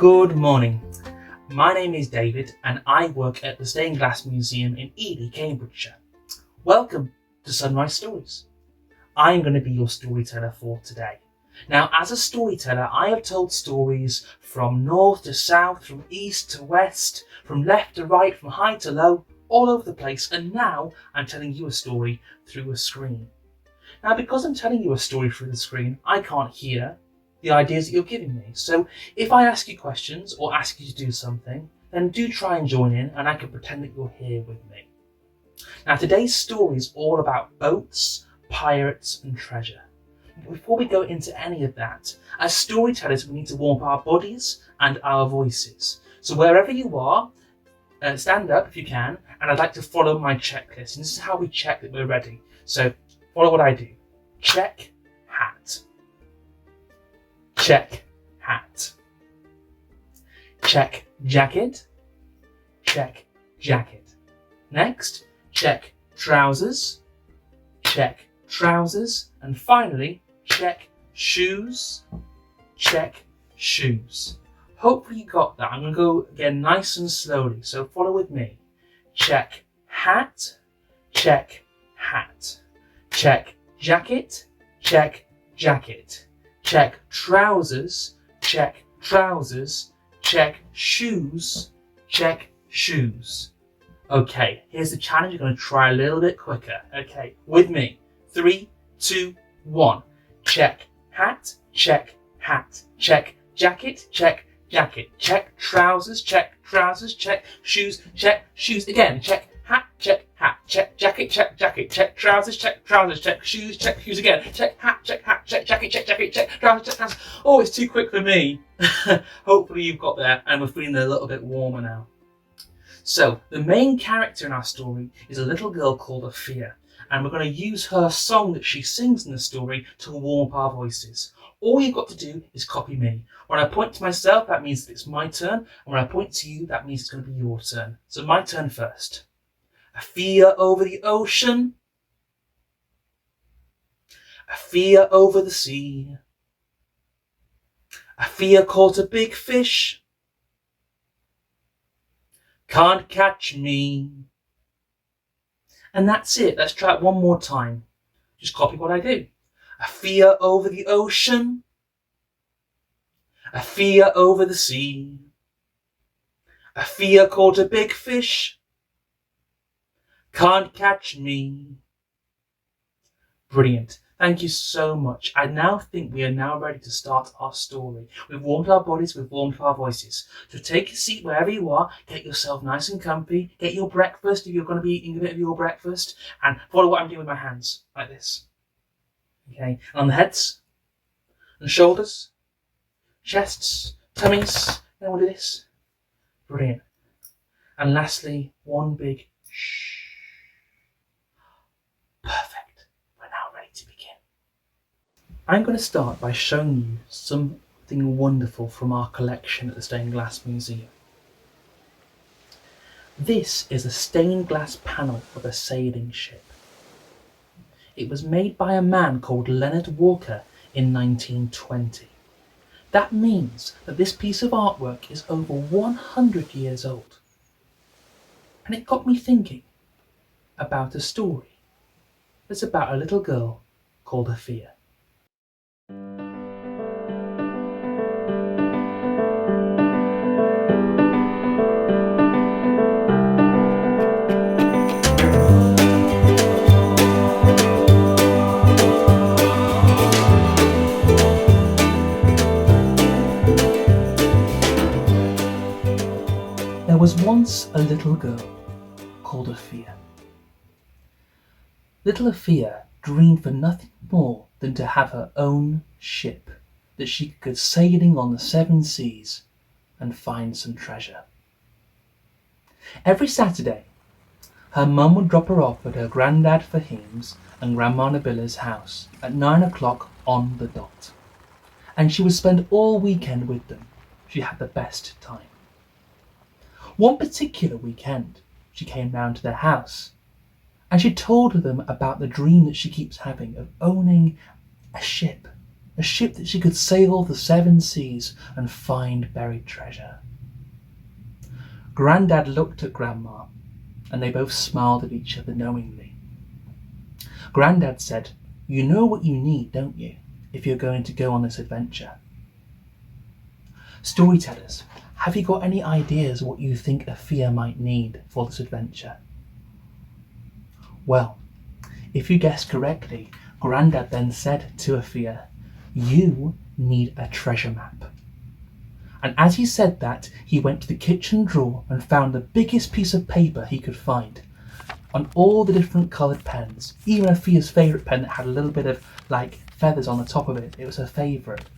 Good morning. My name is David and I work at the Stained Glass Museum in Ely, Cambridgeshire. Welcome to Sunrise Stories. I'm going to be your storyteller for today. Now, as a storyteller, I have told stories from north to south, from east to west, from left to right, from high to low, all over the place, and now I'm telling you a story through a screen. Now, because I'm telling you a story through the screen, I can't hear the ideas that you're giving me. So if I ask you questions or ask you to do something, then do try and join in and I can pretend that you're here with me. Now, today's story is all about boats, pirates and treasure. Before we go into any of that, as storytellers, we need to warm up our bodies and our voices. So wherever you are, stand up if you can, and I'd like to follow my checklist. And this is how we check that we're ready. So follow what I do. Check, hat. Check, hat. Check, jacket. Check, jacket. Next, check, trousers. Check, trousers. And finally, check, shoes. Check, shoes. Hopefully you got that. I'm going to go again nice and slowly, so follow with me. Check, hat. Check, hat. Check, jacket. Check, jacket. Check, trousers. Check, trousers. Check, shoes. Check, shoes. Okay, here's the challenge. You're going to try a little bit quicker. Okay, with me. 3, 2, 1. Check, hat. Check, hat. Check, jacket. Check, jacket. Check, trousers. Check, trousers. Check, shoes. Check, shoes. Again, check, hat. Check, hat. Check, jacket. Check, jacket. Check, trousers. Check, trousers. Check, shoes. Check, shoes. Again, check, hat. Check, hat. Check, jacket. Check, jacket. Check, trousers. Check, trousers. Oh, it's too quick for me. Hopefully you've got there and we're feeling a little bit warmer now. So, the main character in our story is a little girl called Afia, and we're going to use her song that she sings in the story to warm up our voices. All you've got to do is copy me. When I point to myself, that means that it's my turn, and when I point to you, that means it's going to be your turn. So my turn first. Afia over the ocean. Afia over the sea. Afia caught a big fish. Can't catch me. And that's it. Let's try it one more time. Just copy what I do. Afia over the ocean. Afia over the sea. Afia caught a big fish. Can't catch me. Brilliant. Thank you so much. I now think we are now ready to start our story. We've warmed our bodies, we've warmed our voices. So take a seat wherever you are, get yourself nice and comfy, get your breakfast if you're going to be eating a bit of your breakfast, and follow what I'm doing with my hands, like this. Okay, and on the heads, and shoulders, chests, tummies, then we'll do this. Brilliant. And lastly, one big shh. Perfect. We're now ready to begin. I'm going to start by showing you something wonderful from our collection at the Stained Glass Museum. This is a stained glass panel of a sailing ship. It was made by a man called Leonard Walker in 1920. That means that this piece of artwork is over 100 years old. And it got me thinking about a story that's about a little girl called Afia. There was once a little girl called Afia. Little Afia dreamed for nothing more than to have her own ship, that she could go sailing on the 7 seas and find some treasure. Every Saturday, her mum would drop her off at her granddad Fahim's and Grandma Nabila's house at 9 o'clock on the dot, and she would spend all weekend with them. She had the best time. One particular weekend, she came round to their house and she told them about the dream that she keeps having of owning a ship a ship that she could sail the 7 seas and find buried treasure. Grandad looked at Grandma, and they both smiled at each other knowingly. Grandad said, "You know what you need, don't you, if you're going to go on this adventure?" Storytellers, have you got any ideas what you think Afia might need for this adventure? Well, if you guessed correctly, Grandad then said to Afia, "You need a treasure map." And as he said that, he went to the kitchen drawer and found the biggest piece of paper he could find, on all the different coloured pens, even Afia's favourite pen that had a little bit of feathers on the top of it. It was her favourite.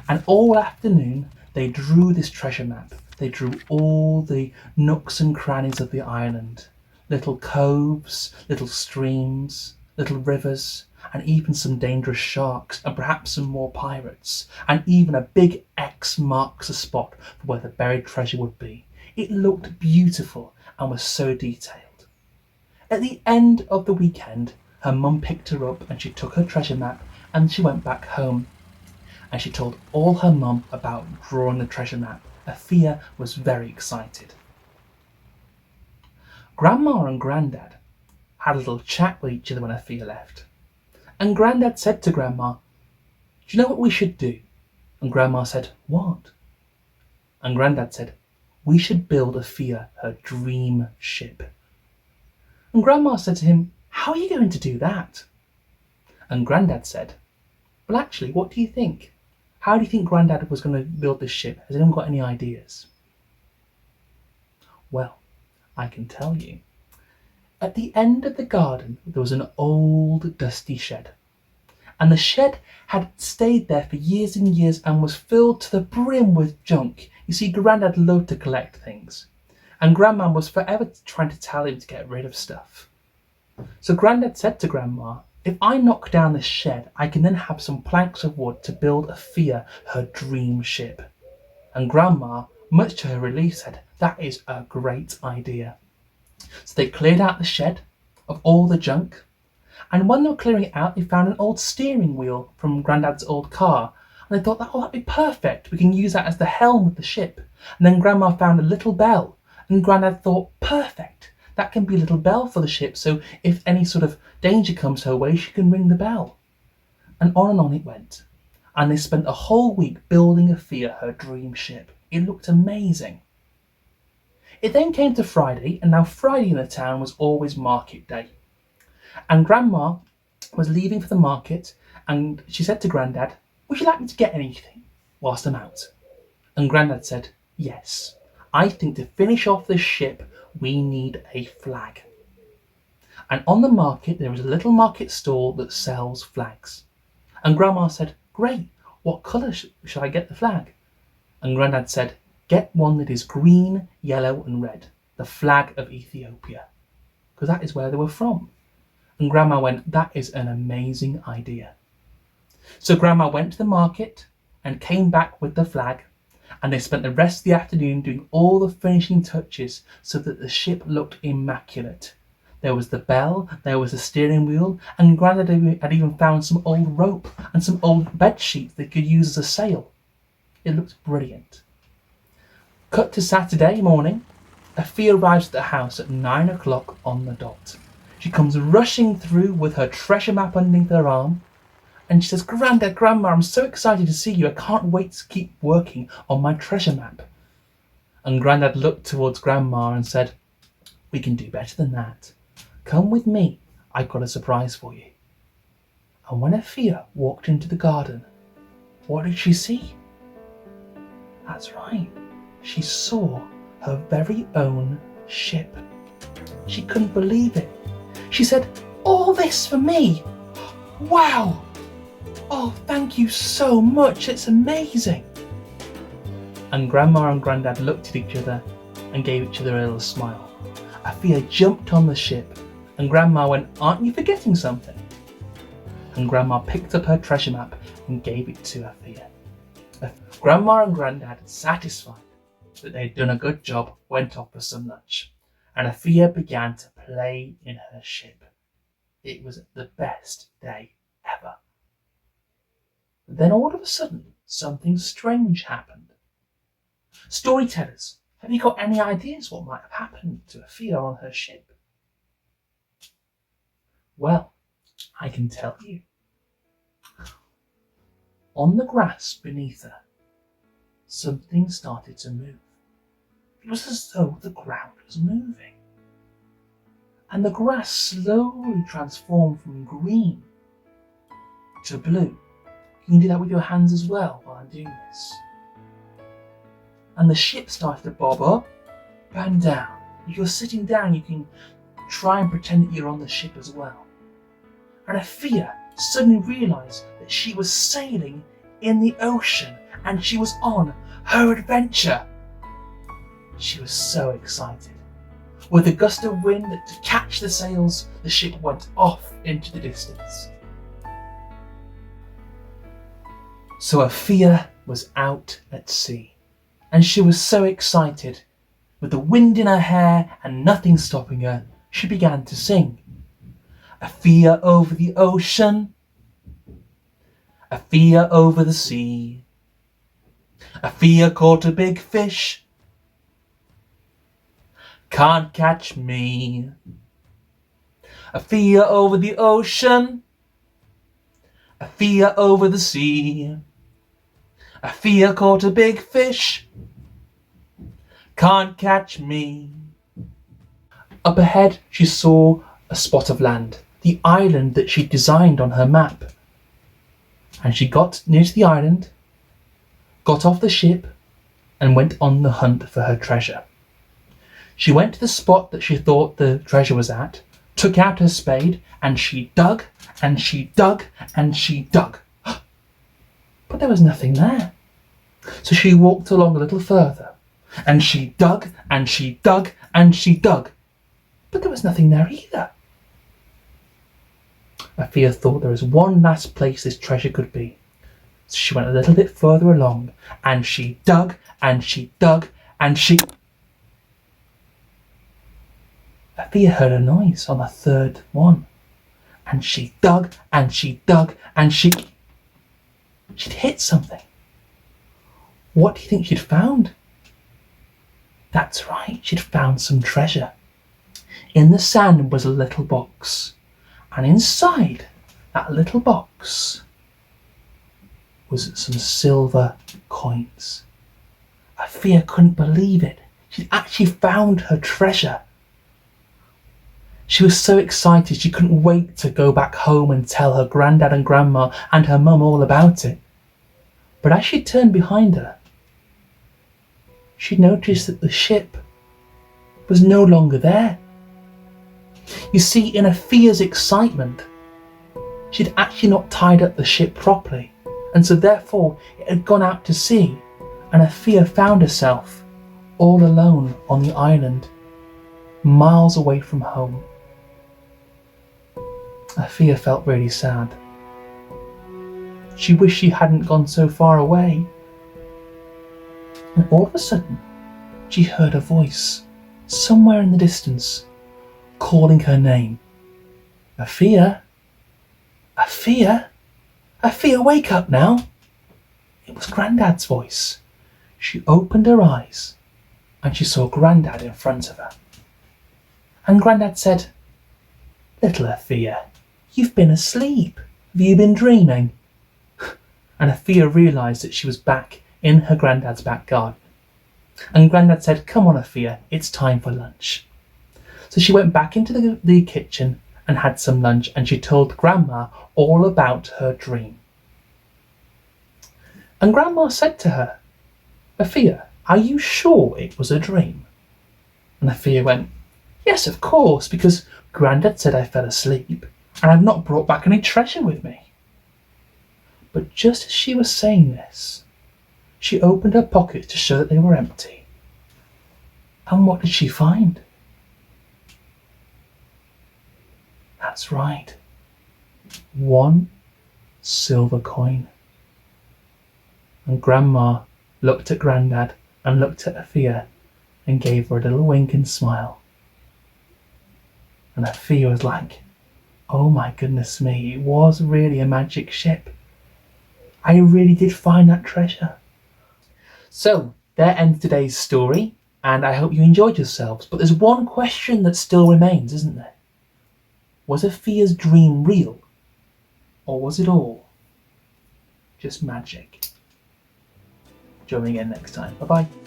And all afternoon they drew this treasure map. They drew all the nooks and crannies of the island, little coves, little streams, little rivers, and even some dangerous sharks, and perhaps some more pirates, and even a big X marks the spot for where the buried treasure would be. It looked beautiful and was so detailed. At the end of the weekend, her mum picked her up and she took her treasure map and she went back home. And she told all her mum about drawing the treasure map. Afia was very excited. Grandma and Grandad had a little chat with each other when Afia left. And Grandad said to Grandma, "Do you know what we should do?" And Grandma said, "What?" And Grandad said, "We should build Afia her dream ship." And Grandma said to him, "How are you going to do that?" And Grandad said, "Well, actually, what do you think? How do you think Grandad was going to build this ship? Has anyone got any ideas?" Well, I can tell you. At the end of the garden, there was an old dusty shed. And the shed had stayed there for years and years and was filled to the brim with junk. You see, Grandad loved to collect things. And Grandma was forever trying to tell him to get rid of stuff. So Grandad said to Grandma, "If I knock down this shed, I can then have some planks of wood to build Afia her dream ship." And Grandma, much to her relief, said, "That is a great idea." So they cleared out the shed of all the junk. And when they were clearing it out, they found an old steering wheel from Grandad's old car. And they thought, that'd be perfect. We can use that as the helm of the ship. And then Grandma found a little bell. And Grandad thought, perfect. That can be a little bell for the ship. So if any sort of danger comes her way, she can ring the bell. And on it went. And they spent a whole week building Afia her dream ship. It looked amazing. It then came to Friday, and now Friday in the town was always market day. And Grandma was leaving for the market, and she said to Grandad, "Would you like me to get anything whilst I'm out?" And Grandad said, "Yes, I think to finish off this ship, we need a flag." And on the market, there is a little market stall that sells flags. And Grandma said, "Great, what colour shall I get the flag?" And Grandad said, "Get one that is green, yellow and red, the flag of Ethiopia," because that is where they were from. And Grandma went, "That is an amazing idea." So Grandma went to the market and came back with the flag, and they spent the rest of the afternoon doing all the finishing touches so that the ship looked immaculate. There was the bell, there was the steering wheel, and Grandad had even found some old rope and some old bed sheets they could use as a sail. It looked brilliant. Cut to Saturday morning, Afia arrives at the house at 9 o'clock on the dot. She comes rushing through with her treasure map underneath her arm, and she says, "Grandad, Grandma, I'm so excited to see you. I can't wait to keep working on my treasure map." And Grandad looked towards Grandma and said, "We can do better than that. Come with me. I've got a surprise for you." And when Afia walked into the garden, what did she see? That's right. She saw her very own ship. She couldn't believe it. She said, "All this for me? Wow! Oh, thank you so much. It's amazing." And Grandma and Grandad looked at each other and gave each other a little smile. Afia jumped on the ship, and Grandma went, "Aren't you forgetting something?" And Grandma picked up her treasure map and gave it to Afia. Grandma and Grandad, satisfied that they'd done a good job, went off for some lunch, and Afia began to play in her ship. It was the best day ever. Then all of a sudden, something strange happened. Storytellers, have you got any ideas what might have happened to Afia on her ship? Well, I can tell you. On the grass beneath her, something started to move. It was as though the ground was moving. And the grass slowly transformed from green to blue. You can do that with your hands as well while I'm doing this. And the ship started to bob up and down. If you're sitting down, you can try and pretend that you're on the ship as well. And Afia suddenly realised that she was sailing in the ocean and she was on her adventure. She was so excited. With a gust of wind to catch the sails, the ship went off into the distance. So Afia was out at sea, and she was so excited. With the wind in her hair and nothing stopping her, she began to sing. Afia over the ocean, Afia over the sea. Afia caught a big fish, can't catch me. Afia over the ocean, Afia over the sea. Afia caught a big fish, can't catch me. Up ahead she saw a spot of land, the island that she'd designed on her map. And she got near to the island, got off the ship, and went on the hunt for her treasure. She went to the spot that she thought the treasure was at, took out her spade, and she dug, and she dug, and she dug. But there was nothing there. So she walked along a little further, and she dug, and she dug, and she dug. But there was nothing there either. Afia thought there was one last place this treasure could be. So she went a little bit further along, and she dug, and she dug, and she... Afia heard a noise on the third one. And she dug, and she dug, and she'd hit something. What do you think she'd found? That's right, she'd found some treasure. In the sand was a little box, and inside that little box was some silver coins. Afia couldn't believe it. She'd actually found her treasure. She was so excited she couldn't wait to go back home and tell her granddad and grandma and her mum all about it. But as she turned behind her, she noticed that the ship was no longer there. You see, in Afia's excitement, she'd actually not tied up the ship properly, and so therefore it had gone out to sea, and Afia found herself all alone on the island, miles away from home. Afia felt really sad. She wished she hadn't gone so far away. And all of a sudden, she heard a voice somewhere in the distance calling her name. Afia? Afia? Afia, wake up now! It was Grandad's voice. She opened her eyes and she saw Grandad in front of her. And Grandad said, "Little Afia, you've been asleep. Have you been dreaming?" And Afia realised that she was back in her Grandad's back garden. And Grandad said, "Come on, Afia, it's time for lunch." So she went back into the kitchen and had some lunch, and she told Grandma all about her dream. And Grandma said to her, "Afia, are you sure it was a dream?" And Afia went, "Yes, of course, because Grandad said I fell asleep, and I've not brought back any treasure with me." But just as she was saying this, she opened her pockets to show that they were empty. And what did she find? That's right, 1 silver coin. And Grandma looked at Grandad and looked at Afia and gave her a little wink and smile. And Afia was like, "Oh my goodness me, it was really a magic ship. I really did find that treasure. So, there ends today's story, and I hope you enjoyed yourselves. But there's one question that still remains, isn't there? Was Afia's dream real? Or was it all just magic? Join me again next time. Bye bye.